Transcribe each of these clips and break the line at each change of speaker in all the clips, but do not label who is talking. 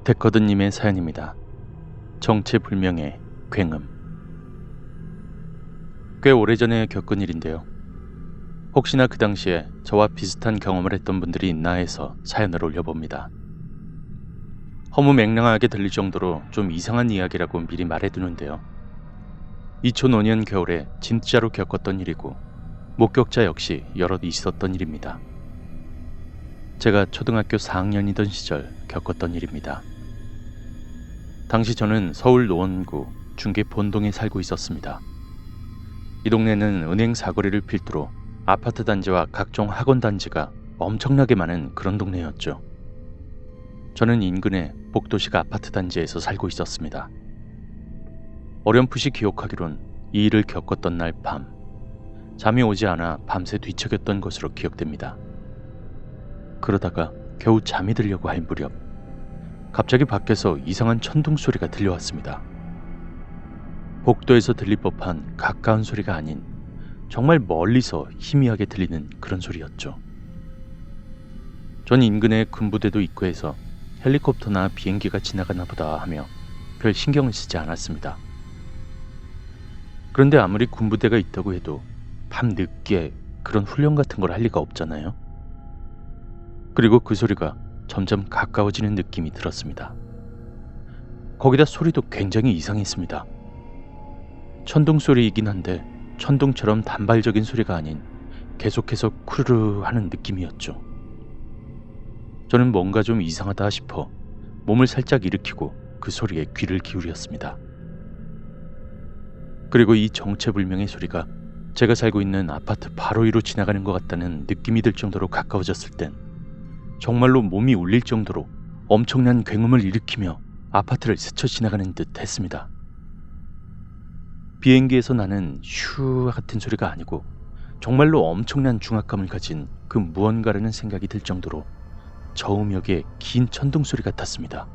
데커드님의 사연입니다. 정체불명의 굉음. 꽤 오래전에 겪은 일인데요. 혹시나 그 당시에 저와 비슷한 경험을 했던 분들이 있나 해서 사연을 올려봅니다. 허무맹랑하게 들릴 정도로 좀 이상한 이야기라고 미리 말해두는데요. 2005년 겨울에 진짜로 겪었던 일이고 목격자 역시 여럿 있었던 일입니다. 제가 초등학교 4학년이던 시절 겪었던 일입니다. 당시 저는 서울 노원구 중계 본동에 살고 있었습니다. 이 동네는 은행 사거리를 필두로 아파트 단지와 각종 학원 단지가 엄청나게 많은 그런 동네였죠. 저는 인근의 복도식 아파트 단지에서 살고 있었습니다. 어렴풋이 기억하기론 이 일을 겪었던 날 밤, 잠이 오지 않아 밤새 뒤척였던 것으로 기억됩니다. 그러다가 겨우 잠이 들려고 할 무렵 갑자기 밖에서 이상한 천둥 소리가 들려왔습니다. 복도에서 들릴 법한 가까운 소리가 아닌 정말 멀리서 희미하게 들리는 그런 소리였죠. 전 인근에 군부대도 있고 해서 헬리콥터나 비행기가 지나가나 보다 하며 별 신경을 쓰지 않았습니다. 그런데 아무리 군부대가 있다고 해도 밤 늦게 그런 훈련 같은 걸 할 리가 없잖아요. 그리고 그 소리가 점점 가까워지는 느낌이 들었습니다. 거기다 소리도 굉장히 이상했습니다. 천둥 소리이긴 한데 천둥처럼 단발적인 소리가 아닌 계속해서 쿠르르 하는 느낌이었죠. 저는 뭔가 좀 이상하다 싶어 몸을 살짝 일으키고 그 소리에 귀를 기울였습니다. 그리고 이 정체불명의 소리가 제가 살고 있는 아파트 바로 위로 지나가는 것 같다는 느낌이 들 정도로 가까워졌을 땐 정말로 몸이 울릴 정도로 엄청난 굉음을 일으키며 아파트를 스쳐 지나가는 듯 했습니다. 비행기에서 나는 슈 같은 소리가 아니고 정말로 엄청난 중압감을 가진 그 무언가라는 생각이 들 정도로 저음역의 긴 천둥 소리 같았습니다.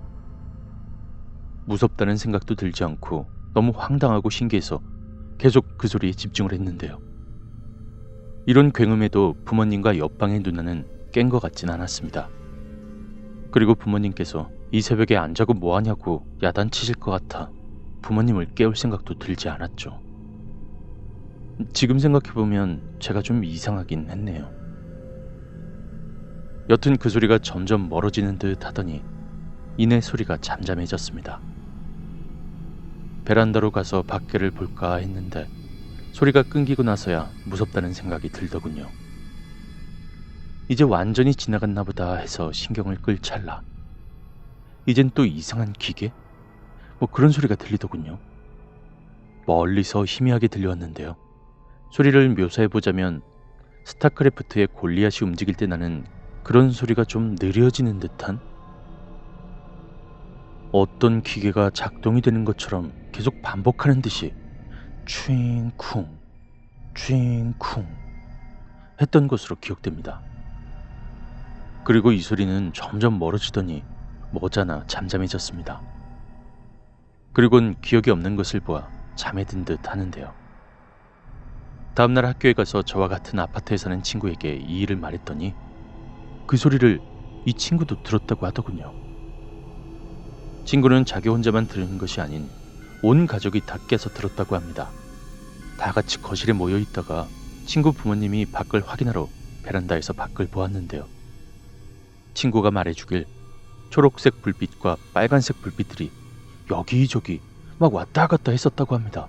무섭다는 생각도 들지 않고 너무 황당하고 신기해서 계속 그 소리에 집중을 했는데요. 이런 굉음에도 부모님과 옆방의 누나는 깬 것 같진 않았습니다. 그리고 부모님께서 이 새벽에 안 자고 뭐하냐고 야단치실 것 같아 부모님을 깨울 생각도 들지 않았죠. 지금 생각해보면 제가 좀 이상하긴 했네요. 여튼 그 소리가 점점 멀어지는 듯 하더니 이내 소리가 잠잠해졌습니다. 베란다로 가서 밖에를 볼까 했는데 소리가 끊기고 나서야 무섭다는 생각이 들더군요. 이제 완전히 지나갔나 보다 해서 신경을 끌 찰나 이젠 또 이상한 기계? 뭐 그런 소리가 들리더군요. 멀리서 희미하게 들려왔는데요. 소리를 묘사해보자면 스타크래프트의 골리앗이 움직일 때 나는 그런 소리가 좀 느려지는 듯한? 어떤 기계가 작동이 되는 것처럼 계속 반복하는 듯이 촤잉쿵 촤잉쿵 했던 것으로 기억됩니다. 그리고 이 소리는 점점 멀어지더니 머지않아 잠잠해졌습니다. 그리곤 기억이 없는 것을 보아 잠에 든 듯 하는데요. 다음날 학교에 가서 저와 같은 아파트에 사는 친구에게 이 일을 말했더니 그 소리를 이 친구도 들었다고 하더군요. 친구는 자기 혼자만 들은 것이 아닌 온 가족이 다 깨서 들었다고 합니다. 다 같이 거실에 모여 있다가 친구 부모님이 밖을 확인하러 베란다에서 밖을 보았는데요. 친구가 말해주길 초록색 불빛과 빨간색 불빛들이 여기저기 막 왔다 갔다 했었다고 합니다.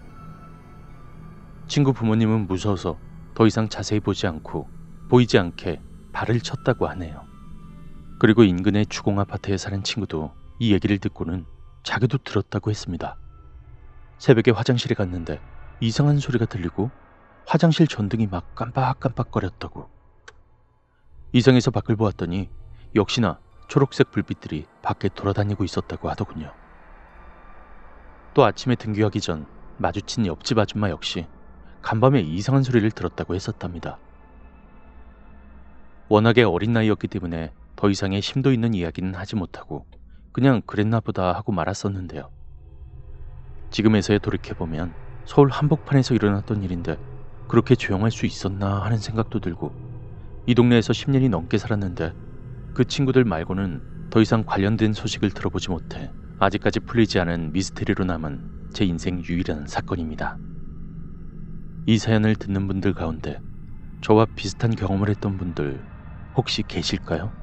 친구 부모님은 무서워서 더 이상 자세히 보지 않고 보이지 않게 발을 쳤다고 하네요. 그리고 인근의 주공 아파트에 사는 친구도 이 얘기를 듣고는 자기도 들었다고 했습니다. 새벽에 화장실에 갔는데 이상한 소리가 들리고 화장실 전등이 막 깜빡깜빡거렸다고. 이상해서 밖을 보았더니 역시나 초록색 불빛들이 밖에 돌아다니고 있었다고 하더군요. 또 아침에 등교하기 전 마주친 옆집 아줌마 역시 간밤에 이상한 소리를 들었다고 했었답니다. 워낙에 어린 나이였기 때문에 더 이상의 심도 있는 이야기는 하지 못하고 그냥 그랬나 보다 하고 말았었는데요. 지금에서야 돌이켜보면 서울 한복판에서 일어났던 일인데 그렇게 조용할 수 있었나 하는 생각도 들고 이 동네에서 10년이 넘게 살았는데 그 친구들 말고는 더 이상 관련된 소식을 들어보지 못해 아직까지 풀리지 않은 미스테리로 남은 제 인생 유일한 사건입니다. 이 사연을 듣는 분들 가운데 저와 비슷한 경험을 했던 분들 혹시 계실까요?